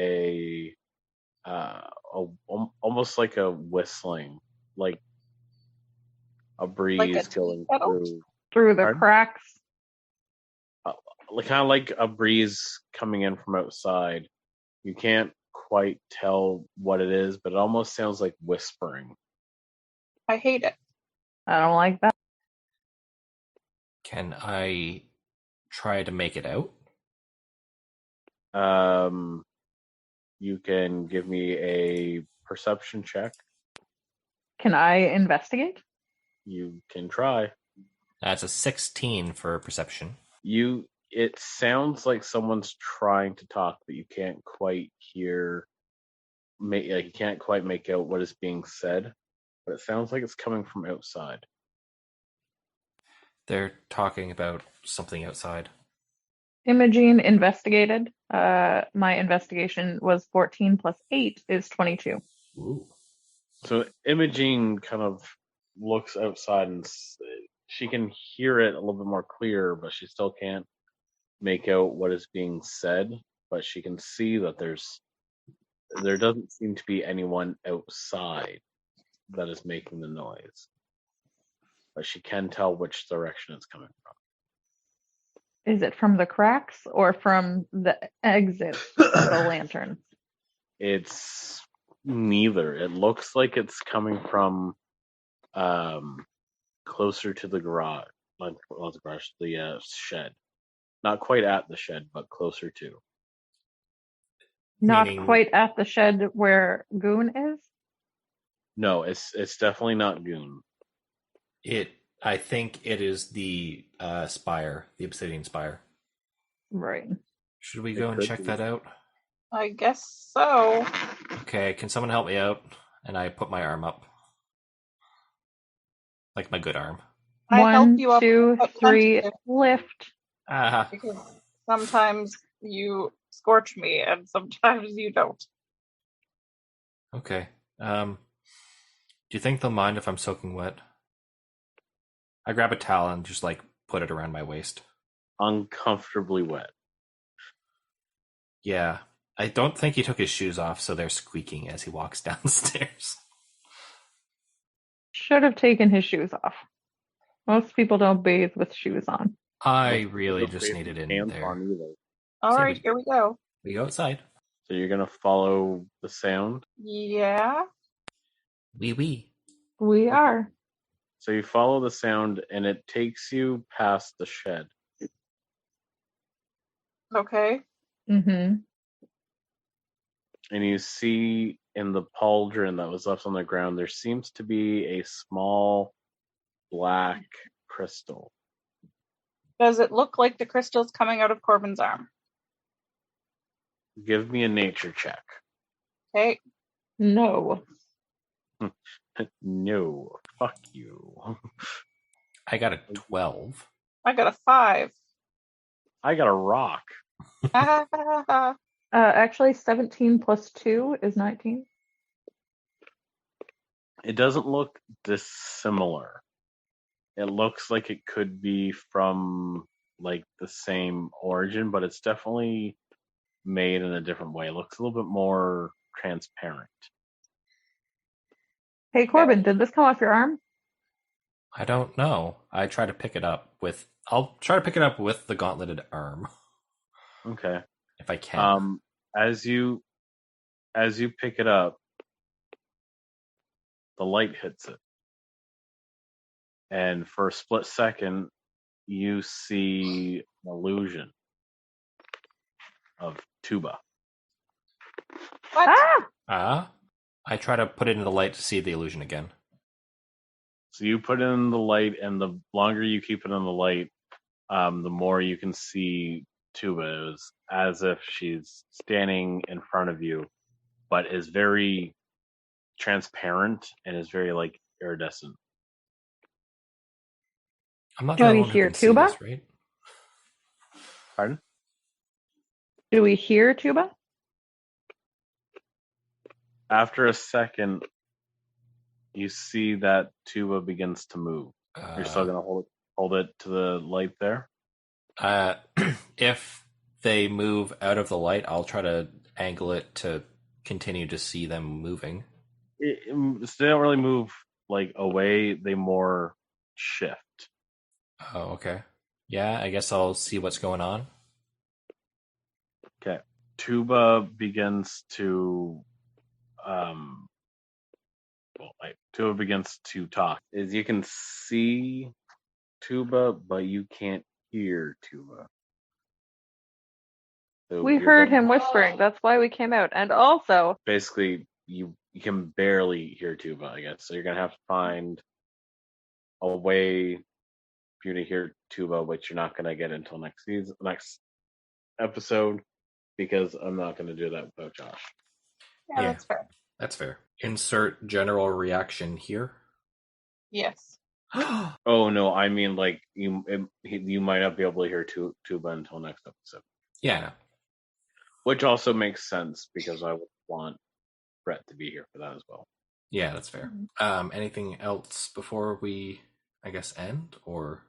almost like a whistling, like a breeze going through the cracks. Kind of like a breeze coming in from outside. You can't quite tell what it is, but it almost sounds like whispering. I hate it. I don't like that. Can I try to make it out? You can give me a perception check. Can I investigate? You can try. That's a 16 for perception. It sounds like someone's trying to talk, but you can't quite hear. You can't quite make out what is being said, but it sounds like it's coming from outside. They're talking about something outside. Imogene investigated. My investigation was 14 plus 8 is 22. Ooh. So Imogene kind of looks outside and she can hear it a little bit more clear, but she still can't make out what is being said. but she can see that there doesn't seem to be anyone outside that is making the noise. But she can tell which direction it's coming from. Is it from the cracks or from the exit of the lantern? It's neither. It looks like it's coming from closer to the garage, the shed. Not quite at the shed, but closer to. Not Meaning- quite at the shed where Goon is? No, it's definitely not Goon. I think it is the spire, the obsidian spire. Right. Should we It go and could check be. that out? I guess so. Okay, can someone help me out? And I put my arm up. Like my good arm. I help One, you up, two, but three, tentative, lift. Ah, because sometimes you scorch me and sometimes you don't. okay. Do you think they'll mind if I'm soaking wet? I grab a towel and just like put it around my waist. Uncomfortably wet. Yeah. I don't think he took his shoes off, so they're squeaking as he walks downstairs. Should have taken his shoes off. Most people don't bathe with shoes on. I really Don't just face need it the in pants there. on either. All See, right, we- here we go. We go outside. So you're gonna follow the sound. Yeah. Wee wee. We are. So you follow the sound, and it takes you past the shed. Okay. Mm-hmm. And you see in the pauldron that was left on the ground, there seems to be a small black crystal. Does it look like the crystal's coming out of Corbyn's arm? Give me a nature check. Okay. No. No, fuck you. I got a 12. I got a 5. I got a rock. Actually, 17 plus 2 is 19. It doesn't look dissimilar. It looks like it could be from like the same origin, but it's definitely made in a different way. It looks a little bit more transparent. Hey, Corbyn, did this come off your arm? I don't know. I'll try to pick it up with the gauntleted arm Okay. if I can. As you pick it up, the light hits it. And for a split second, you see an illusion of Tuba. What? Ah! I try to put it in the light to see the illusion again. So you put it in the light, and the longer you keep it in the light, the more you can see Tuba. Is as if she's standing in front of you, but is very transparent and is very like iridescent. I'm not Do the only we one who hear can see tuba? this, right? Pardon? Do we hear tuba? After a second, you see that Tuba begins to move. You're still gonna hold it to the light there. If they move out of the light, I'll try to angle it to continue to see them moving. They don't really move like away; they more shift. Oh, okay. Yeah, I guess I'll see what's going on. Okay, Tuba begins to Tuba begins to talk. As you can see Tuba, but you can't hear Tuba. So We you're heard gonna- him whispering. That's why we came out. And also, Basically, you can barely hear Tuba, I guess. So you're gonna have to find a way for you to hear Tuba, which you're not gonna get until next episode, because I'm not gonna do that without Josh. Yeah, Yeah. that's fair. That's fair. Insert general reaction here. Yes. Oh no, I mean like you might not be able to hear Tuba until next episode, Yeah, no. which also makes sense because I would want Brett to be here for that as well. Yeah, that's fair. Anything else before we, I guess, end? Or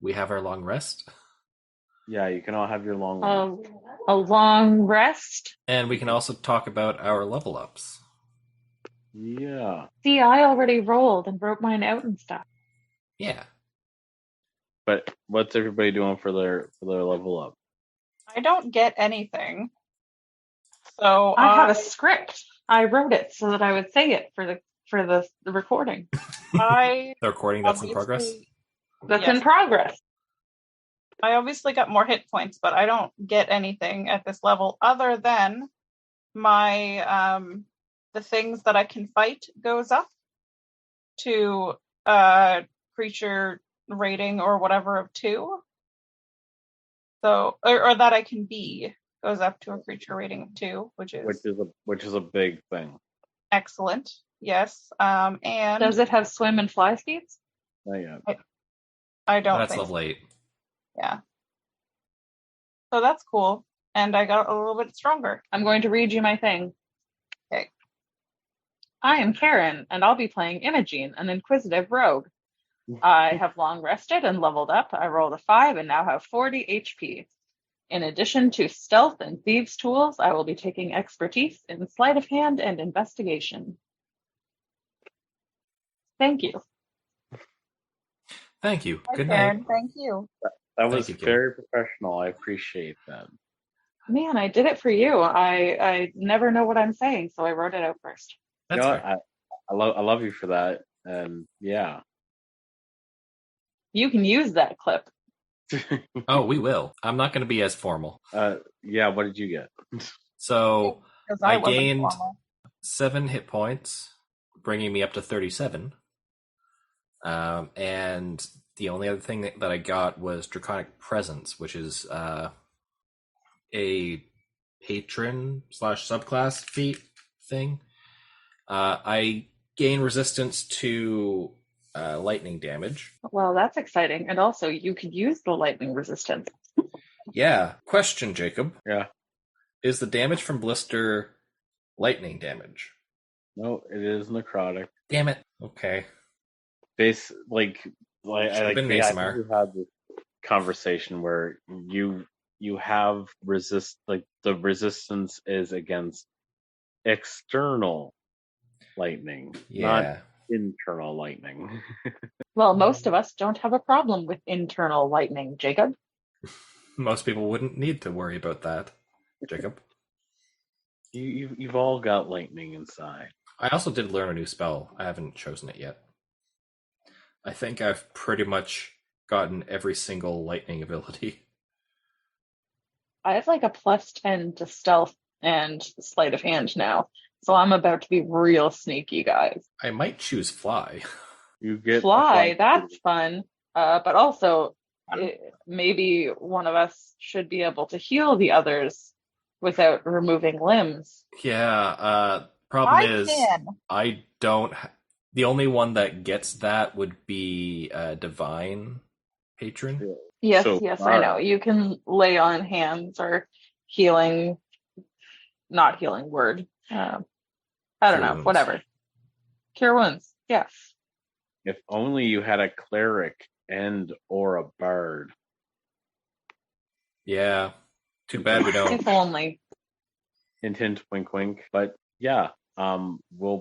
we have our long rest, Yeah, you can all have your long rest. A long rest. and we can also talk about our level ups. Yeah. See, I already rolled and wrote mine out and stuff. Yeah. But what's everybody doing for their level up? I don't get anything. So I have a script. I wrote it so that I would say it for the recording. I The recording that's in progress. obviously- That's yes. in progress. I obviously got more hit points, but I don't get anything at this level other than my the things that I can fight goes up to creature rating or whatever of 2. So or that I can be goes up to a creature rating of 2, which Which is a big thing. excellent. Yes. And Does it have swim and fly speeds? Not yet. I don't That's think level 8. Yeah. So that's cool. And I got a little bit stronger. I'm going to read you my thing. Okay. I am Karen, and I'll be playing Imogene, an inquisitive rogue. I have long rested and leveled up. I rolled a 5 and now have 40 HP. In addition to stealth and thieves' tools, I will be taking expertise in sleight of hand and investigation. Thank you. Thank you. Hi, Good Karen. night. Thank you. That Thank was you, Karen. very professional. I appreciate that. Man, I did it for you. I never know what I'm saying, so I wrote it out first. You That's know what? fair. I love you for that. And yeah. You can use that clip. Oh, we will. I'm not going to be as formal. Yeah, what did you get? So 'Cause I wasn't gained formal. 7 hit points, bringing me up to 37. And the only other thing that I got was Draconic Presence, which is a patron / subclass feat thing. I gain resistance to lightning damage. Well, that's exciting. And also, you could use the lightning resistance. Yeah. Question, Jacob. Yeah. Is the damage from Blister lightning damage? No, it is necrotic. Damn it. Okay. Should've been we ASMR. had this conversation where you have the resistance is against external lightning, not Yeah. internal lightning. Well, most of us don't have a problem with internal lightning, Jacob. Most people wouldn't need to worry about that, Jacob. You've all got lightning inside. I also did learn a new spell. I haven't chosen it yet. I think I've pretty much gotten every single lightning ability. I have like a +10 to stealth and sleight of hand now, so I'm about to be real sneaky, guys. I might choose fly. You get a Fly, that's fun. But also, maybe one of us should be able to heal the others without removing limbs. Yeah, problem I is can. I don't the only one that gets that would be Divine Patron. Yes, So yes, far. I know. You can lay on hands or healing, not healing word. I don't Cure know, wounds. whatever. Cure wounds, yes. If only you had a cleric and or a bard. Yeah. Too bad we don't. If only. Hint, hint, wink, wink. But yeah, we'll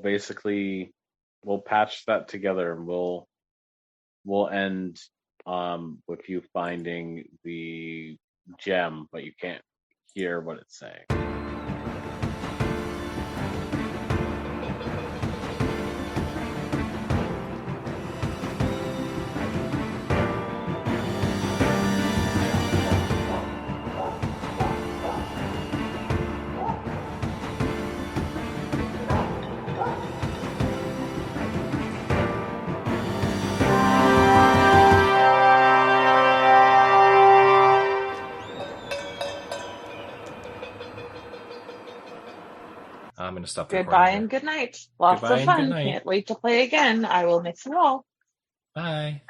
patch that together, and we'll end with you finding the gem, but you can't hear what it's saying. I'm going to stop the Goodbye recording and here. good night. Lots Goodbye of and fun. good night. Can't wait to play again. I will miss you all. Bye.